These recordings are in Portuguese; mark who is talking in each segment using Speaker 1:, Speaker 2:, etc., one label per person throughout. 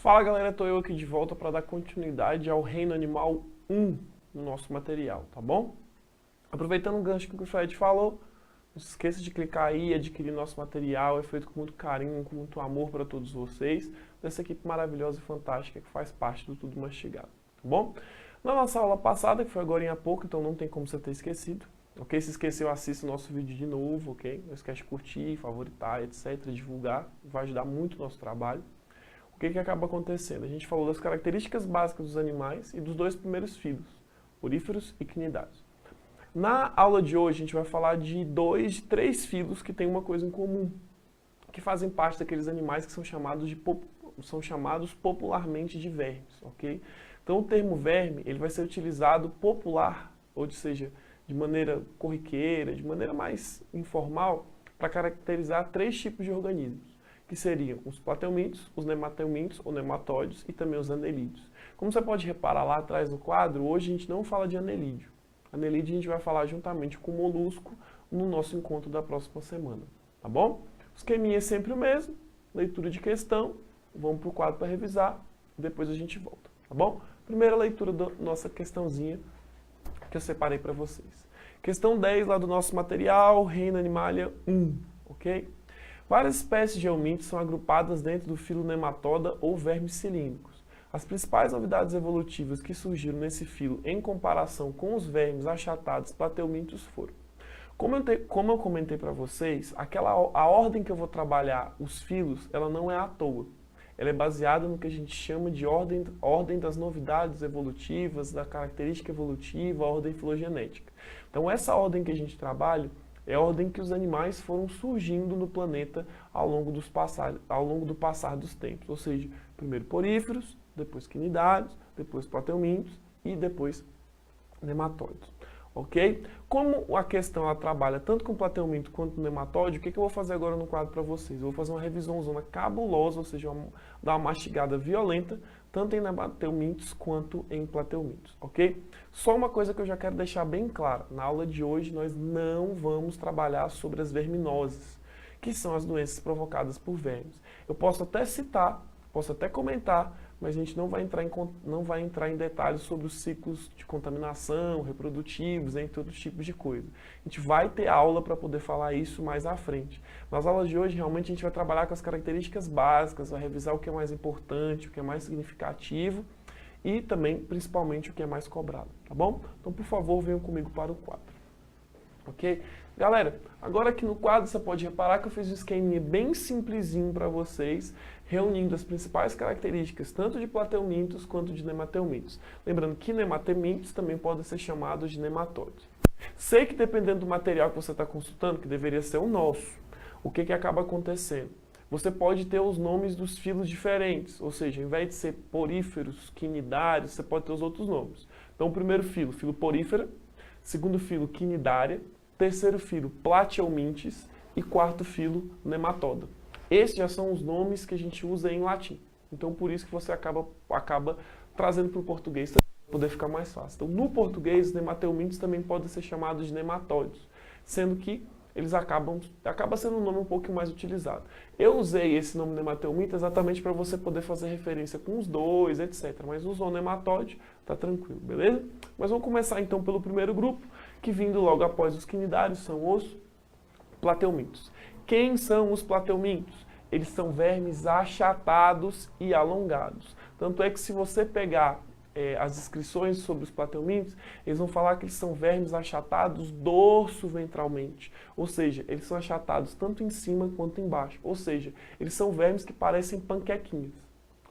Speaker 1: Fala galera, estou eu aqui de volta para dar continuidade ao Reino Animal 1 no nosso material, tá bom? Aproveitando o gancho que o Fred falou, não se esqueça de clicar aí e adquirir nosso material, é feito com muito carinho, com muito amor para todos vocês, dessa equipe maravilhosa e fantástica que faz parte do Tudo Mastigado, tá bom? Na nossa aula passada, que foi agora há pouco, então não tem como você ter esquecido, ok? Se esqueceu, assista o nosso vídeo de novo, ok? Não esquece de curtir, favoritar, etc, divulgar, vai ajudar muito o nosso trabalho. O que acaba acontecendo? A gente falou das características básicas dos animais e dos dois primeiros filos, oríferos e cnidários. Na aula de hoje, a gente vai falar de três filos que têm uma coisa em comum, que fazem parte daqueles animais que são chamados popularmente de vermes, ok? Então, o termo verme, ele vai ser utilizado popular, ou seja, de maneira corriqueira, de maneira mais informal, para caracterizar três tipos de organismos, que seriam os plateumintos, os nematelmintos ou nematóides e também os anelídeos. Como você pode reparar lá atrás no quadro, hoje a gente não fala de anelídeo. Anelídeo a gente vai falar juntamente com o molusco no nosso encontro da próxima semana, tá bom? O esqueminha é sempre o mesmo, leitura de questão, vamos para o quadro para revisar, depois a gente volta, tá bom? Primeira leitura da nossa questãozinha que eu separei para vocês. Questão 10 lá do nosso material, Reino Animalia 1, ok? Várias espécies de helmintos são agrupadas dentro do filo Nematoda ou vermes cilíndricos. As principais novidades evolutivas que surgiram nesse filo em comparação com os vermes achatados plateumintos foram: como eu comentei para vocês, a ordem que eu vou trabalhar os filos, ela não é à toa. Ela é baseada no que a gente chama de ordem das novidades evolutivas, da característica evolutiva, a ordem filogenética. Então essa ordem que a gente trabalha é a ordem que os animais foram surgindo no planeta ao longo do passar dos tempos. Ou seja, primeiro poríferos, depois cnidários, depois plateumintos e depois nematóides. Ok? Como a questão ela trabalha tanto com plateuminto quanto com nematóide, o que eu vou fazer agora no quadro para vocês? Eu vou fazer uma revisãozona cabulosa, ou seja, dar uma mastigada violenta, tanto em nemateumintos quanto em plateumintos, ok? Só uma coisa que eu já quero deixar bem clara, na aula de hoje nós não vamos trabalhar sobre as verminoses, que são as doenças provocadas por vermes. Eu posso até citar, posso até comentar, mas a gente não vai entrar em detalhes sobre os ciclos de contaminação, reprodutivos, entre outros tipos de coisa. A gente vai ter aula para poder falar isso mais à frente. Nas aulas de hoje, realmente, a gente vai trabalhar com as características básicas, vai revisar o que é mais importante, o que é mais significativo e também, principalmente, o que é mais cobrado, tá bom? Então, por favor, venham comigo para o quadro. Ok? Galera, agora aqui no quadro você pode reparar que eu fiz um esqueminha bem simplesinho para vocês, reunindo as principais características tanto de plateumintos quanto de nematelmintos. Lembrando que nematelmintos também podem ser chamados de nematóides. Sei que dependendo do material que você está consultando, que deveria ser o nosso, o que acaba acontecendo? Você pode ter os nomes dos filos diferentes, ou seja, ao invés de ser poríferos, cnidários, você pode ter os outros nomes. Então o primeiro filo porífera, segundo filo quinidária, terceiro filo plateumintes e quarto filo nematoda. Esses já são os nomes que a gente usa em latim. Então por isso que você acaba trazendo para o português para poder ficar mais fácil. Então no português, os nematelmintos também podem ser chamados de nematóides, sendo que eles acaba sendo um nome um pouco mais utilizado. Eu usei esse nome nematelminto exatamente para você poder fazer referência com os dois, etc. Mas usou nematóide, tá tranquilo, beleza? Mas vamos começar então pelo primeiro grupo, que vindo logo após os cnidários são os plateumintos. Quem são os plateumintos? Eles são vermes achatados e alongados. Tanto é que se você pegar as descrições sobre os plateumintos, eles vão falar que eles são vermes achatados dorso-ventralmente. Ou seja, eles são achatados tanto em cima quanto embaixo. Ou seja, eles são vermes que parecem panquequinhas.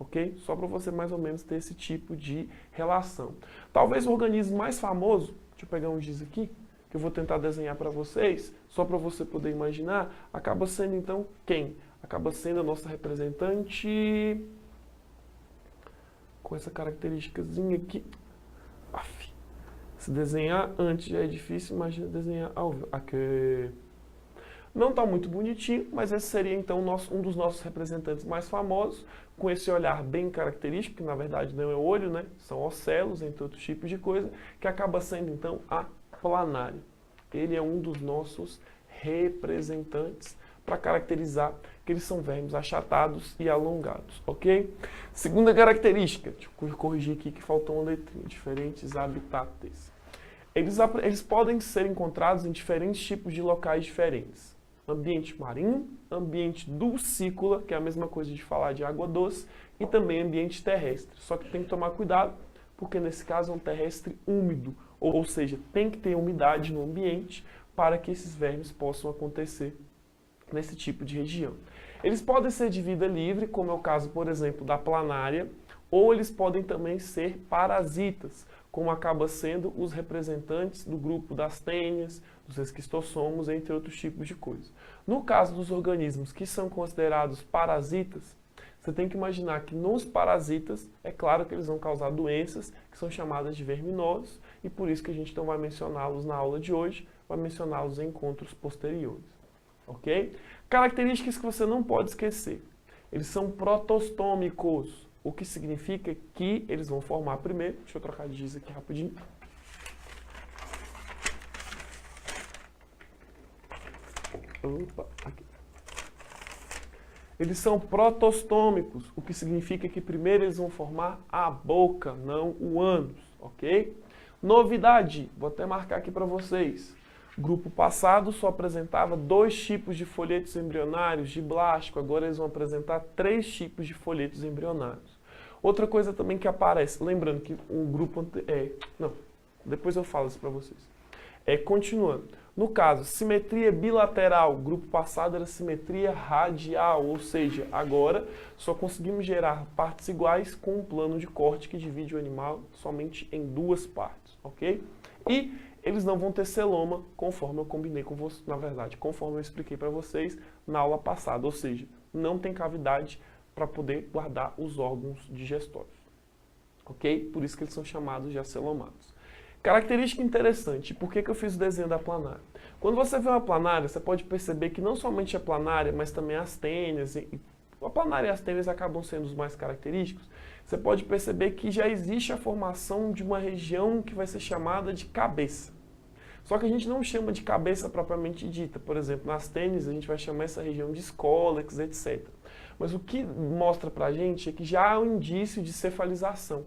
Speaker 1: Ok? Só para você mais ou menos ter esse tipo de relação. Talvez o organismo mais famoso, deixa eu pegar um giz aqui, que eu vou tentar desenhar para vocês, só para você poder imaginar, acaba sendo então quem? Acaba sendo a nossa representante com essa característicazinha aqui. Se desenhar antes já é difícil, imagina desenhar ao vivo. Aqui. Não está muito bonitinho, mas esse seria então um dos nossos representantes mais famosos, com esse olhar bem característico, que na verdade não é olho, né? São ocelos, entre outros tipos de coisa, que acaba sendo então a planária. Ele é um dos nossos representantes para caracterizar que eles são vermes achatados e alongados, ok? Segunda característica, deixa eu corrigir aqui que faltou uma letrinha, diferentes habitats. Eles podem ser encontrados em diferentes tipos de locais diferentes. Ambiente marinho, ambiente dulcícola, que é a mesma coisa de falar de água doce, e também ambiente terrestre. Só que tem que tomar cuidado, porque nesse caso é um terrestre úmido, ou seja, tem que ter umidade no ambiente para que esses vermes possam acontecer nesse tipo de região. Eles podem ser de vida livre, como é o caso, por exemplo, da planária, ou eles podem também ser parasitas, como acaba sendo os representantes do grupo das tênias, dos esquistossomos, entre outros tipos de coisas. No caso dos organismos que são considerados parasitas, você tem que imaginar que nos parasitas, é claro que eles vão causar doenças que são chamadas de verminosos, e por isso que a gente não vai mencioná-los na aula de hoje, vai mencioná-los em encontros posteriores. Ok? Características que você não pode esquecer. Eles são protostômicos, o que significa que eles vão formar primeiro. Deixa eu trocar de giz aqui rapidinho. Opa, aqui. Eles são protostômicos, o que significa que primeiro eles vão formar a boca, não o ânus, ok? Novidade, vou até marcar aqui para vocês. Grupo passado só apresentava 2 tipos de folhetos embrionários de blástico, agora eles vão apresentar 3 tipos de folhetos embrionários. Outra coisa também que aparece, lembrando que o grupo depois eu falo isso para vocês. Continuando. No caso, simetria bilateral, grupo passado era simetria radial, ou seja, agora só conseguimos gerar partes iguais com um plano de corte que divide o animal somente em 2 partes, ok? E eles não vão ter celoma, conforme eu combinei com vocês, na verdade, conforme eu expliquei para vocês na aula passada, ou seja, não tem cavidade para poder guardar os órgãos digestórios, ok? Por isso que eles são chamados de acelomados. Característica interessante, por que eu fiz o desenho da planária? Quando você vê uma planária, você pode perceber que não somente a planária, mas também as tênias, a planária e as tênias acabam sendo os mais característicos, você pode perceber que já existe a formação de uma região que vai ser chamada de cabeça. Só que a gente não chama de cabeça propriamente dita, por exemplo, nas tênis a gente vai chamar essa região de escólex, etc. Mas o que mostra pra gente é que já há um indício de cefalização.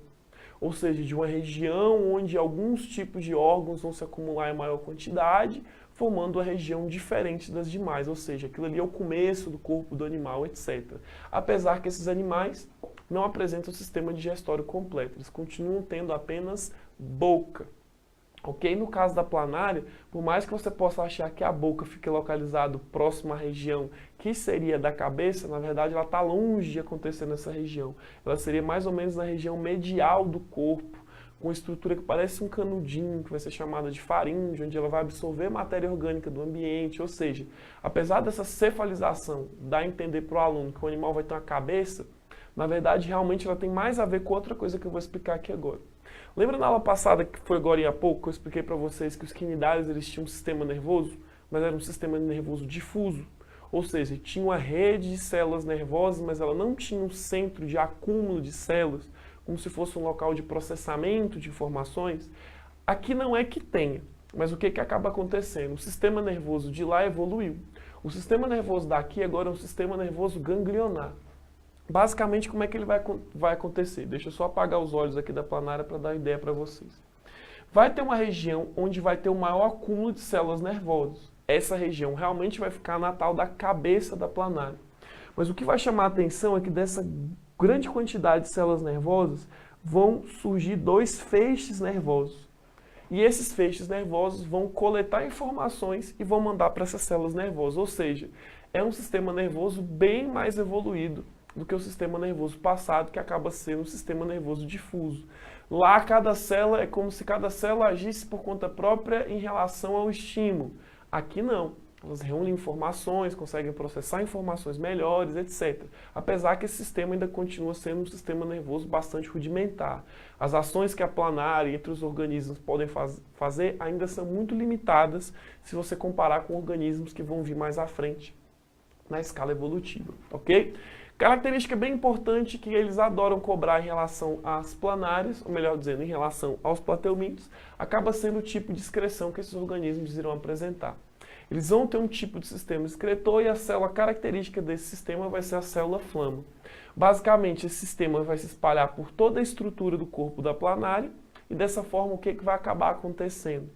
Speaker 1: Ou seja, de uma região onde alguns tipos de órgãos vão se acumular em maior quantidade, formando uma região diferente das demais, ou seja, aquilo ali é o começo do corpo do animal, etc. Apesar que esses animais não apresentam o sistema digestório completo, eles continuam tendo apenas boca. Ok? No caso da planária, por mais que você possa achar que a boca fique localizada próximo à região que seria da cabeça, na verdade ela está longe de acontecer nessa região. Ela seria mais ou menos na região medial do corpo, com uma estrutura que parece um canudinho, que vai ser chamada de faringe, onde ela vai absorver matéria orgânica do ambiente. Ou seja, apesar dessa cefalização dar a entender para o aluno que o animal vai ter uma cabeça, na verdade realmente ela tem mais a ver com outra coisa que eu vou explicar aqui agora. Lembra na aula passada, que foi agora há pouco, que eu expliquei para vocês que os quinidários eles tinham um sistema nervoso, mas era um sistema nervoso difuso? Ou seja, tinha uma rede de células nervosas, mas ela não tinha um centro de acúmulo de células, como se fosse um local de processamento de informações. Aqui não é que tenha, mas o que acaba acontecendo? O sistema nervoso de lá evoluiu. O sistema nervoso daqui agora é um sistema nervoso ganglionar. Basicamente, como é que ele vai acontecer? Deixa eu só apagar os olhos aqui da planária para dar ideia para vocês. Vai ter uma região onde vai ter o maior acúmulo de células nervosas. Essa região realmente vai ficar na tal da cabeça da planária. Mas o que vai chamar a atenção é que dessa grande quantidade de células nervosas vão surgir 2 feixes nervosos. E esses feixes nervosos vão coletar informações e vão mandar para essas células nervosas. Ou seja, é um sistema nervoso bem mais evoluído do que o sistema nervoso passado, que acaba sendo um sistema nervoso difuso. Lá, cada célula é como se cada célula agisse por conta própria em relação ao estímulo. Aqui não. Elas reúnem informações, conseguem processar informações melhores, etc. Apesar que esse sistema ainda continua sendo um sistema nervoso bastante rudimentar. As ações que a planária entre os organismos podem fazer ainda são muito limitadas se você comparar com organismos que vão vir mais à frente na escala evolutiva, ok? Característica bem importante que eles adoram cobrar em relação às planárias, ou melhor dizendo, em relação aos plateumintos, acaba sendo o tipo de excreção que esses organismos irão apresentar. Eles vão ter um tipo de sistema excretor e a célula característica desse sistema vai ser a célula flama. Basicamente, esse sistema vai se espalhar por toda a estrutura do corpo da planária e dessa forma o que vai acabar acontecendo?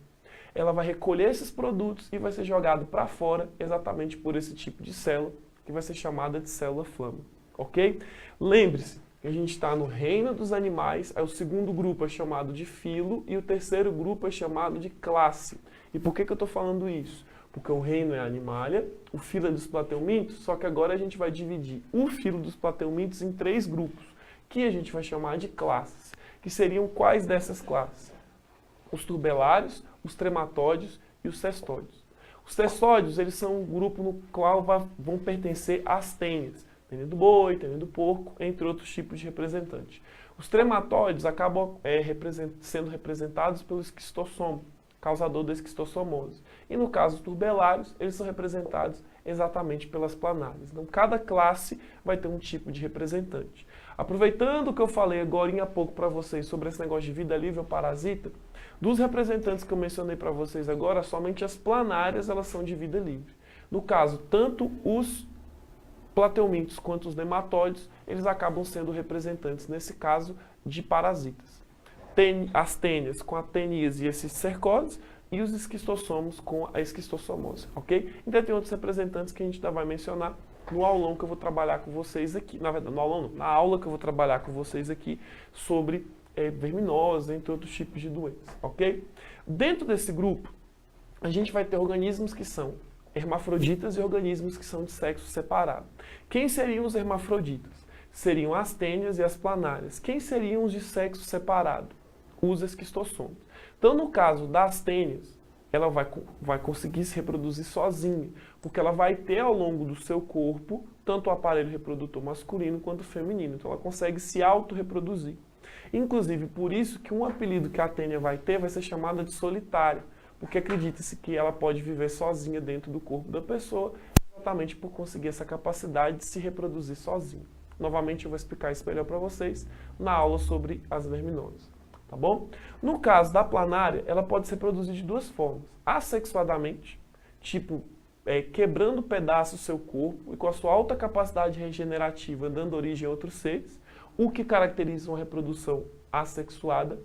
Speaker 1: Ela vai recolher esses produtos e vai ser jogado para fora exatamente por esse tipo de célula, que vai ser chamada de célula flama, ok? Lembre-se que a gente está no reino dos animais, aí o segundo grupo é chamado de filo e o terceiro grupo é chamado de classe. E por que eu estou falando isso? Porque o reino é animalia, o filo é dos plateumintos, só que agora a gente vai dividir o filo dos plateumintos em 3 grupos, que a gente vai chamar de classes, que seriam quais dessas classes? Os turbelários, os trematóides e os cestóides. Os cestóides, eles são um grupo no qual vão pertencer às tênias, tênia do boi, tênia do porco, entre outros tipos de representantes. Os trematóides acabam sendo representados pelo esquistossomo, causador da esquistossomose. E no caso dos turbelários, eles são representados exatamente pelas planárias. Então, cada classe vai ter um tipo de representante. Aproveitando o que eu falei agora há pouco para vocês sobre esse negócio de vida livre ou parasita, dos representantes que eu mencionei para vocês agora, somente as planárias elas são de vida livre. No caso, tanto os plateumintos quanto os nematóides, eles acabam sendo representantes, nesse caso, de parasitas. As tênias com a teníase e esses cercóides, e os esquistossomos com a esquistossomose, ok? Então tem outros representantes que a gente ainda vai mencionar no aulão que eu vou trabalhar com vocês aqui. Na verdade, no aulão não, na aula que eu vou trabalhar com vocês aqui sobre verminose, entre outros tipos de doenças, ok? Dentro desse grupo, a gente vai ter organismos que são hermafroditas e organismos que são de sexo separado. Quem seriam os hermafroditas? Seriam as tênias e as planárias. Quem seriam os de sexo separado? Os esquistossomos. Então, no caso das tênias, ela vai conseguir se reproduzir sozinha, porque ela vai ter ao longo do seu corpo tanto o aparelho reprodutor masculino quanto feminino. Então, ela consegue se autorreproduzir. Inclusive, por isso que um apelido que a tênia vai ter vai ser chamada de solitária, porque acredita-se que ela pode viver sozinha dentro do corpo da pessoa, exatamente por conseguir essa capacidade de se reproduzir sozinha. Novamente, eu vou explicar isso melhor para vocês na aula sobre as verminoses. Tá bom? No caso da planária, ela pode ser reproduzida de 2 formas. Assexuadamente, tipo quebrando pedaços do seu corpo e com a sua alta capacidade regenerativa dando origem a outros seres, o que caracteriza uma reprodução assexuada.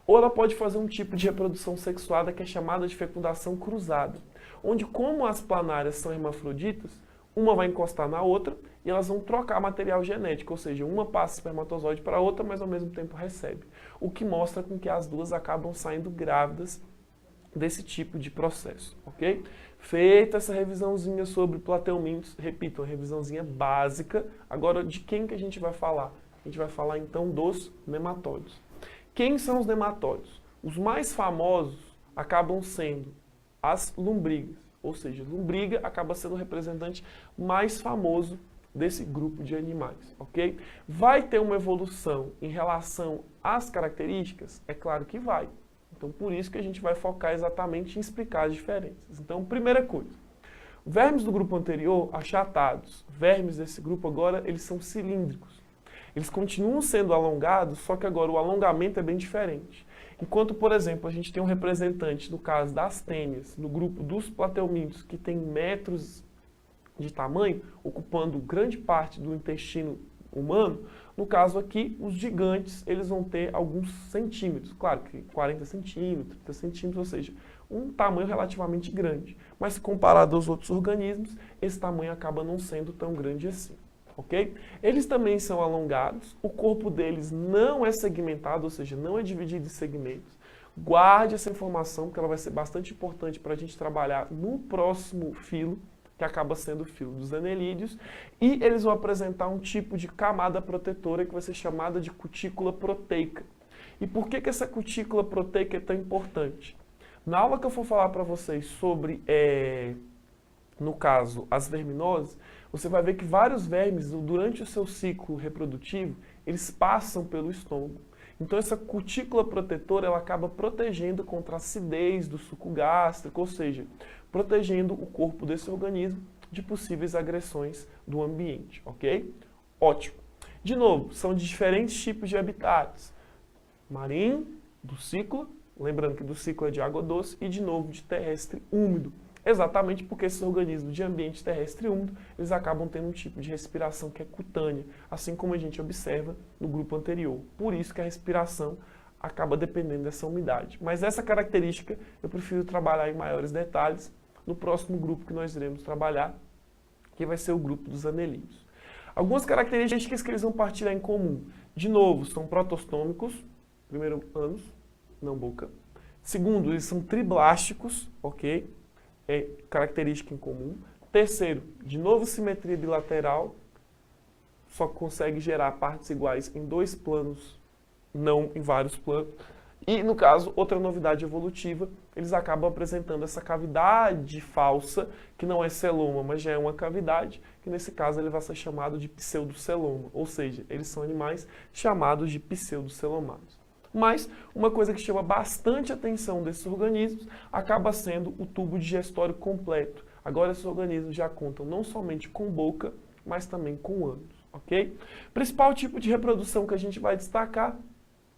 Speaker 1: Ou ela pode fazer um tipo de reprodução sexuada que é chamada de fecundação cruzada, onde como as planárias são hermafroditas, uma vai encostar na outra e elas vão trocar material genético, ou seja, uma passa espermatozoide para a outra, mas ao mesmo tempo recebe. O que mostra com que as duas acabam saindo grávidas desse tipo de processo, ok? Feita essa revisãozinha sobre plateumintos, repito, uma revisãozinha básica, agora de quem que a gente vai falar? A gente vai falar então dos nematóides. Quem são os nematóides? Os mais famosos acabam sendo as lombrigas, ou seja, lombriga acaba sendo o representante mais famoso desse grupo de animais, ok? Vai ter uma evolução em relação às características? É claro que vai. Então, por isso que a gente vai focar exatamente em explicar as diferenças. Então, primeira coisa, vermes do grupo anterior, achatados. Vermes desse grupo agora, eles são cilíndricos. Eles continuam sendo alongados, só que agora o alongamento é bem diferente. Enquanto, por exemplo, a gente tem um representante, no caso das tênias, no grupo dos plateumintos, que tem metros de tamanho, ocupando grande parte do intestino humano, no caso aqui, os gigantes, eles vão ter alguns centímetros, claro que 40 centímetros, 30 centímetros, ou seja, um tamanho relativamente grande. Mas comparado aos outros organismos, esse tamanho acaba não sendo tão grande assim. Ok? Eles também são alongados, o corpo deles não é segmentado, ou seja, não é dividido em segmentos. Guarde essa informação, porque ela vai ser bastante importante para a gente trabalhar no próximo filo, que acaba sendo o filo dos anelídeos, e eles vão apresentar um tipo de camada protetora que vai ser chamada de cutícula proteica. E por que essa cutícula proteica é tão importante? Na aula que eu for falar para vocês sobre, no caso, as verminoses, você vai ver que vários vermes, durante o seu ciclo reprodutivo, eles passam pelo estômago. Então essa cutícula protetora, ela acaba protegendo contra a acidez do suco gástrico, ou seja, protegendo o corpo desse organismo de possíveis agressões do ambiente, ok? Ótimo. De novo, são de diferentes tipos de habitats. Marinho, do ciclo, lembrando que do ciclo é de água doce, e de novo de terrestre úmido. Exatamente porque esses organismos de ambiente terrestre úmido, eles acabam tendo um tipo de respiração que é cutânea, assim como a gente observa no grupo anterior. Por isso que a respiração acaba dependendo dessa umidade. Mas essa característica eu prefiro trabalhar em maiores detalhes no próximo grupo que nós iremos trabalhar, que vai ser o grupo dos anelídeos. Algumas características que eles vão partilhar em comum. De novo, são protostômicos, primeiro ânus, não boca. Segundo, eles são triblásticos, ok? É característica em comum. Terceiro, de novo simetria bilateral, só consegue gerar partes iguais em 2 planos, não em vários planos. E, no caso, outra novidade evolutiva, eles acabam apresentando essa cavidade falsa, que não é celoma, mas já é uma cavidade, que nesse caso ele vai ser chamado de pseudoceloma, ou seja, eles são animais chamados de pseudocelomados. Mas uma coisa que chama bastante atenção desses organismos acaba sendo o tubo digestório completo. Agora esses organismos já contam não somente com boca, mas também com ânus, ok? Principal tipo de reprodução que a gente vai destacar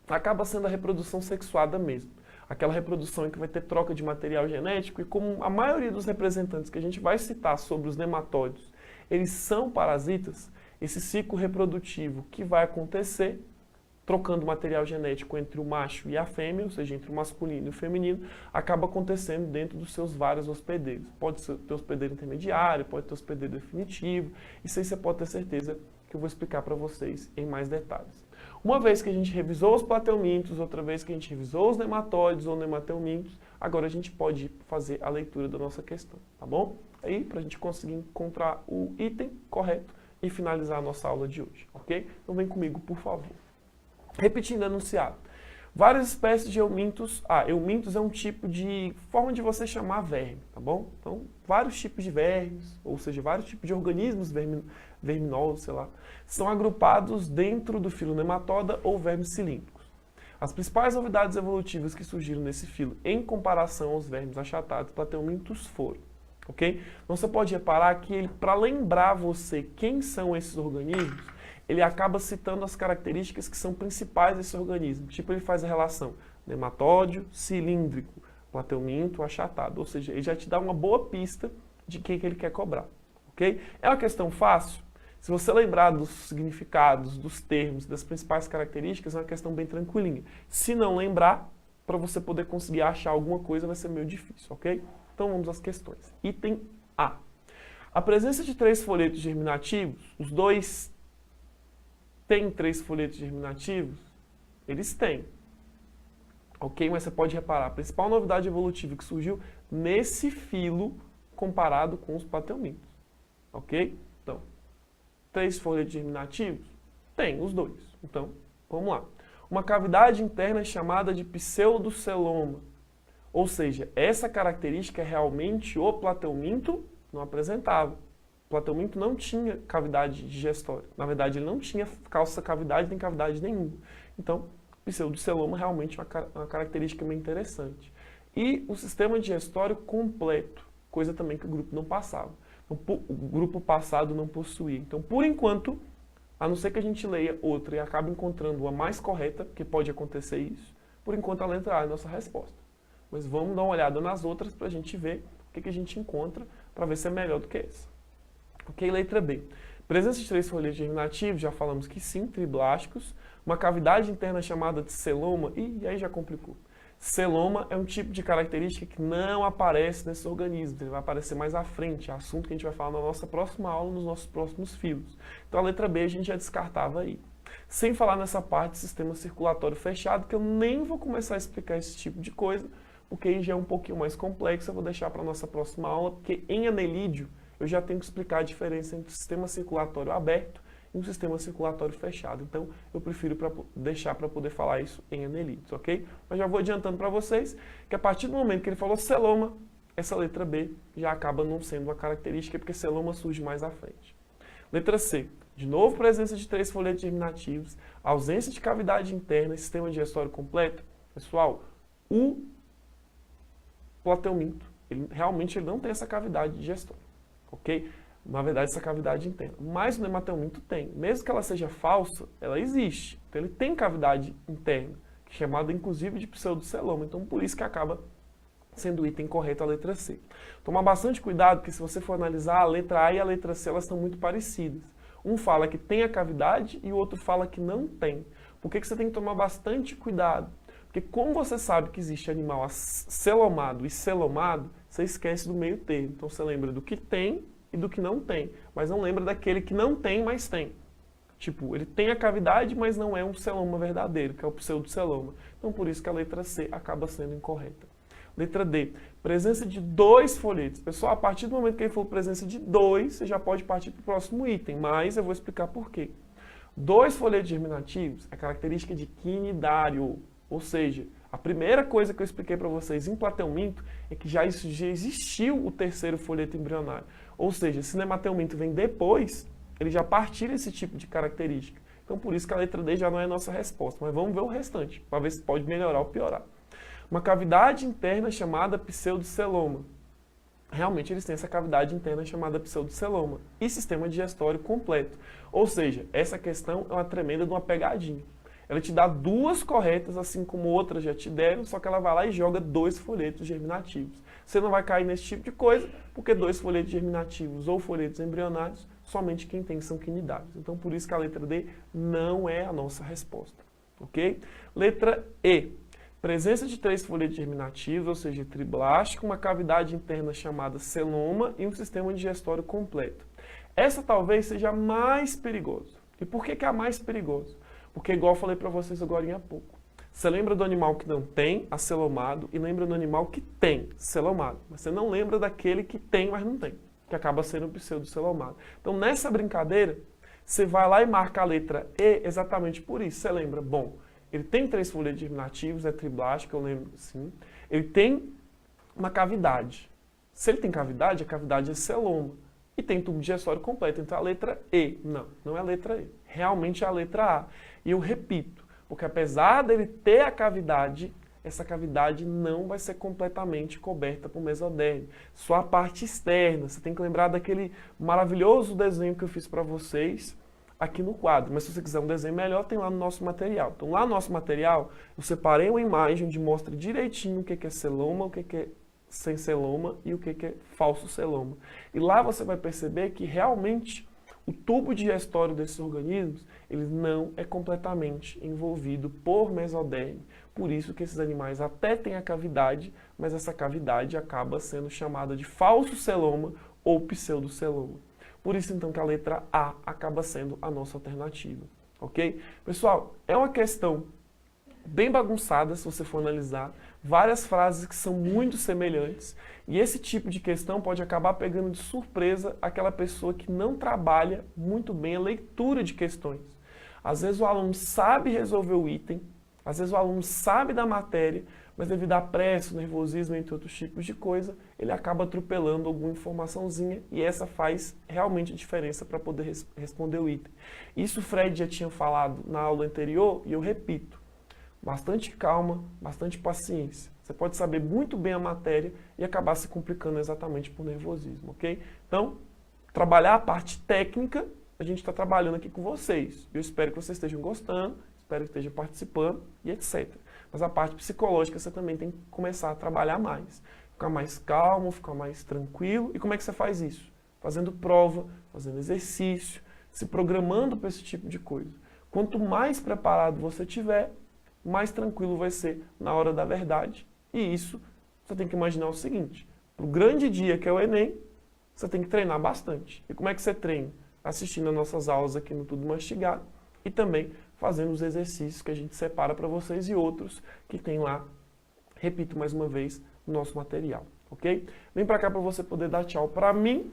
Speaker 1: acaba sendo a reprodução sexuada mesmo. Aquela reprodução em que vai ter troca de material genético e como a maioria dos representantes que a gente vai citar sobre os nematóides, eles são parasitas, esse ciclo reprodutivo que vai acontecer trocando material genético entre o macho e a fêmea, ou seja, entre o masculino e o feminino, acaba acontecendo dentro dos seus vários hospedeiros. Pode ter hospedeiro intermediário, pode ter hospedeiro definitivo, isso aí você pode ter certeza que eu vou explicar para vocês em mais detalhes. Uma vez que a gente revisou os plateumintos, outra vez que a gente revisou os nematóides ou nemateumintos, agora a gente pode fazer a leitura da nossa questão, tá bom? Aí, para a gente conseguir encontrar o item correto e finalizar a nossa aula de hoje, ok? Então vem comigo, por favor. Repetindo o enunciado. Várias espécies de eumintos. Eumintos é um tipo de forma de você chamar verme, tá bom? Então, vários tipos de vermes, ou seja, vários tipos de organismos verminosos, sei lá, são agrupados dentro do filo nematoda ou vermes cilíndricos. As principais novidades evolutivas que surgiram nesse filo, em comparação aos vermes achatados plateumintos, foram, ok? Então, você pode reparar que, para lembrar você quem são esses organismos, ele acaba citando as características que são principais desse organismo. Tipo, ele faz a relação nematóide, cilíndrico, plateuminto, achatado. Ou seja, ele já te dá uma boa pista de quem que ele quer cobrar. Ok? É uma questão fácil? Se você lembrar dos significados, dos termos, das principais características, é uma questão bem tranquilinha. Se não lembrar, para você poder conseguir achar alguma coisa vai ser meio difícil, ok? Então vamos às questões. Item A. A presença de 3 folhetos germinativos, os dois têm 3 folhetos germinativos? Eles têm. Ok? Mas você pode reparar, a principal novidade evolutiva que surgiu nesse filo comparado com os plateumintos. Ok? Então, 3 folhetos germinativos? Tem, os dois. Então, vamos lá. Uma cavidade interna é chamada de pseudoceloma. Ou seja, essa característica é realmente o plateuminto não apresentava. O plateuminto não tinha cavidade digestória. Na verdade, ele não tinha calça cavidade nem cavidade nenhuma. Então, pseudoceloma realmente é uma característica bem interessante. E o sistema digestório completo, coisa também que o grupo não passava. Então, o grupo passado não possuía. Então, por enquanto, a não ser que a gente leia outra e acabe encontrando a mais correta, que pode acontecer isso, por enquanto a letra A é a nossa resposta. Mas vamos dar uma olhada nas outras para a gente ver o que a gente encontra, para ver se é melhor do que essa. Ok, letra B. Presença de 3 folhetos germinativos, já falamos que sim, triblásticos. Uma cavidade interna chamada de celoma, e aí já complicou. Celoma é um tipo de característica que não aparece nesses organismos, ele vai aparecer mais à frente, é assunto que a gente vai falar na nossa próxima aula, nos nossos próximos filos. Então a letra B a gente já descartava aí. Sem falar nessa parte do sistema circulatório fechado, que eu nem vou começar a explicar esse tipo de coisa, porque aí já é um pouquinho mais complexo, eu vou deixar para a nossa próxima aula, porque em anelídeo eu já tenho que explicar a diferença entre o sistema circulatório aberto e um sistema circulatório fechado. Então, eu prefiro deixar para poder falar isso em anelídeos, ok? Mas já vou adiantando para vocês que a partir do momento que ele falou celoma, essa letra B já acaba não sendo uma característica, porque celoma surge mais à frente. Letra C. De novo, presença de 3 folhetos germinativos, ausência de cavidade interna, sistema digestório completo. Pessoal, o plateuminto, realmente ele não tem essa cavidade digestória, ok? Na verdade, essa cavidade interna. Mas o nemateuminto tem. Mesmo que ela seja falsa, ela existe. Então, ele tem cavidade interna, que é chamada, inclusive, de pseudoceloma. Então, por isso que acaba sendo o item correto a letra C. Tomar bastante cuidado, porque se você for analisar, a letra A e a letra C elas estão muito parecidas. Um fala que tem a cavidade e o outro fala que não tem. Por que você tem que tomar bastante cuidado? Porque como você sabe que existe animal celomado e celomado, você esquece do meio termo. Então você lembra do que tem e do que não tem, mas não lembra daquele que não tem, mas tem. Tipo, ele tem a cavidade, mas não é um celoma verdadeiro, que é o pseudoceloma. Então por isso que a letra C acaba sendo incorreta. Letra D, presença de 2 folhetos. Pessoal, a partir do momento que ele falou presença de 2, você já pode partir para o próximo item, mas eu vou explicar por quê. 2 folhetos germinativos é característica de quinidário, ou seja, a primeira coisa que eu expliquei para vocês em plateuminto é que já existiu o terceiro folheto embrionário. Ou seja, se nemateuminto vem depois, ele já partilha esse tipo de característica. Então por isso que a letra D já não é a nossa resposta, mas vamos ver o restante, para ver se pode melhorar ou piorar. Uma cavidade interna chamada pseudoceloma. Realmente eles têm essa cavidade interna chamada pseudoceloma. E sistema digestório completo. Ou seja, essa questão é uma tremenda de uma pegadinha. Ela te dá 2 corretas, assim como outras já te deram, só que ela vai lá e joga 2 folhetos germinativos. Você não vai cair nesse tipo de coisa, porque 2 folhetos germinativos ou folhetos embrionários, somente quem tem são quinidários. Então por isso que a letra D não é a nossa resposta. Ok? Letra E. Presença de 3 folhetos germinativos, ou seja, triblástico, uma cavidade interna chamada celoma e um sistema digestório completo. Essa talvez seja a mais perigosa. E por que é a mais perigosa? Porque, igual eu falei para vocês agora há pouco, você lembra do animal que não tem acelomado e lembra do animal que tem celomado. Mas você não lembra daquele que tem, mas não tem, que acaba sendo o pseudocelomado. Então, nessa brincadeira, você vai lá e marca a letra E exatamente por isso. Você lembra, bom, ele tem 3 folhetos germinativos, é triblástico, eu lembro sim. Ele tem uma cavidade. Se ele tem cavidade, a cavidade é celoma. E tem tubo digestório completo. Então a letra E. Não, não é a letra E. Realmente é a letra A. E eu repito, porque apesar dele ter a cavidade, essa cavidade não vai ser completamente coberta por mesoderme. Só a parte externa. Você tem que lembrar daquele maravilhoso desenho que eu fiz para vocês aqui no quadro, mas se você quiser um desenho melhor, tem lá no nosso material. Então lá no nosso material, eu separei uma imagem onde mostra direitinho o que é celoma, o que é sem celoma e o que é falso celoma. E lá você vai perceber que realmente o tubo digestório desses organismos, ele não é completamente envolvido por mesoderme. Por isso que esses animais até têm a cavidade, mas essa cavidade acaba sendo chamada de falso celoma ou pseudoceloma. Por isso, então, que a letra A acaba sendo a nossa alternativa, ok? Pessoal, é uma questão bem bagunçada, se você for analisar, várias frases que são muito semelhantes, e esse tipo de questão pode acabar pegando de surpresa aquela pessoa que não trabalha muito bem a leitura de questões. Às vezes o aluno sabe resolver o item, às vezes o aluno sabe da matéria, mas devido à pressa, nervosismo, entre outros tipos de coisa, ele acaba atropelando alguma informaçãozinha e essa faz realmente a diferença para poder responder o item. Isso o Fred já tinha falado na aula anterior e eu repito. Bastante calma, bastante paciência. Você pode saber muito bem a matéria e acabar se complicando exatamente por nervosismo, ok? Então, trabalhar a parte técnica, a gente está trabalhando aqui com vocês. Eu espero que vocês estejam gostando, espero que estejam participando e etc. Mas a parte psicológica você também tem que começar a trabalhar mais. Ficar mais calmo, ficar mais tranquilo. E como é que você faz isso? Fazendo prova, fazendo exercício, se programando para esse tipo de coisa. Quanto mais preparado você tiver, mais tranquilo vai ser na hora da verdade. E isso, você tem que imaginar o seguinte. Para o grande dia que é o Enem, você tem que treinar bastante. E como é que você treina? Assistindo as nossas aulas aqui no Tudo Mastigado e também fazendo os exercícios que a gente separa para vocês e outros que tem lá, repito mais uma vez, no nosso material, ok? Vem para cá para você poder dar tchau para mim.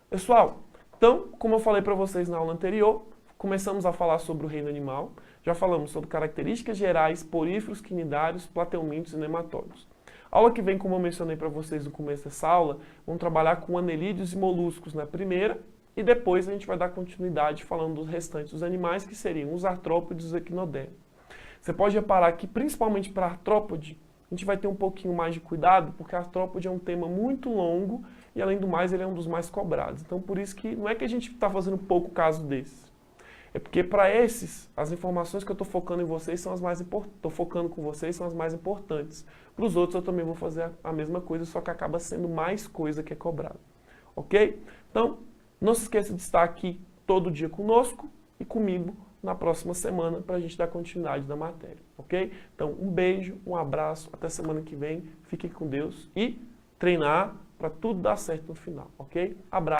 Speaker 1: Pessoal, então, como eu falei para vocês na aula anterior, começamos a falar sobre o reino animal, já falamos sobre características gerais, poríferos, quinidários, plateumintos e nematóides. A aula que vem, como eu mencionei para vocês no começo dessa aula, vamos trabalhar com anelídeos e moluscos na primeira, e depois a gente vai dar continuidade falando dos restantes dos animais, que seriam os artrópodes e os equinodermos. Você pode reparar que, principalmente para artrópode, a gente vai ter um pouquinho mais de cuidado, porque a artrópode é um tema muito longo e, além do mais, ele é um dos mais cobrados. Então, por isso que não é que a gente está fazendo pouco caso desses. É porque para esses, as informações que eu estou focando em vocês são as mais importantes. Estou focando com vocês são as mais importantes. Para os outros eu também vou fazer a mesma coisa, só que acaba sendo mais coisa que é cobrada. Ok? Então, não se esqueça de estar aqui todo dia conosco e comigo na próxima semana para a gente dar continuidade na matéria. Ok? Então, um beijo, um abraço, até semana que vem. Fiquem com Deus e treinar para tudo dar certo no final. Ok? Abraço.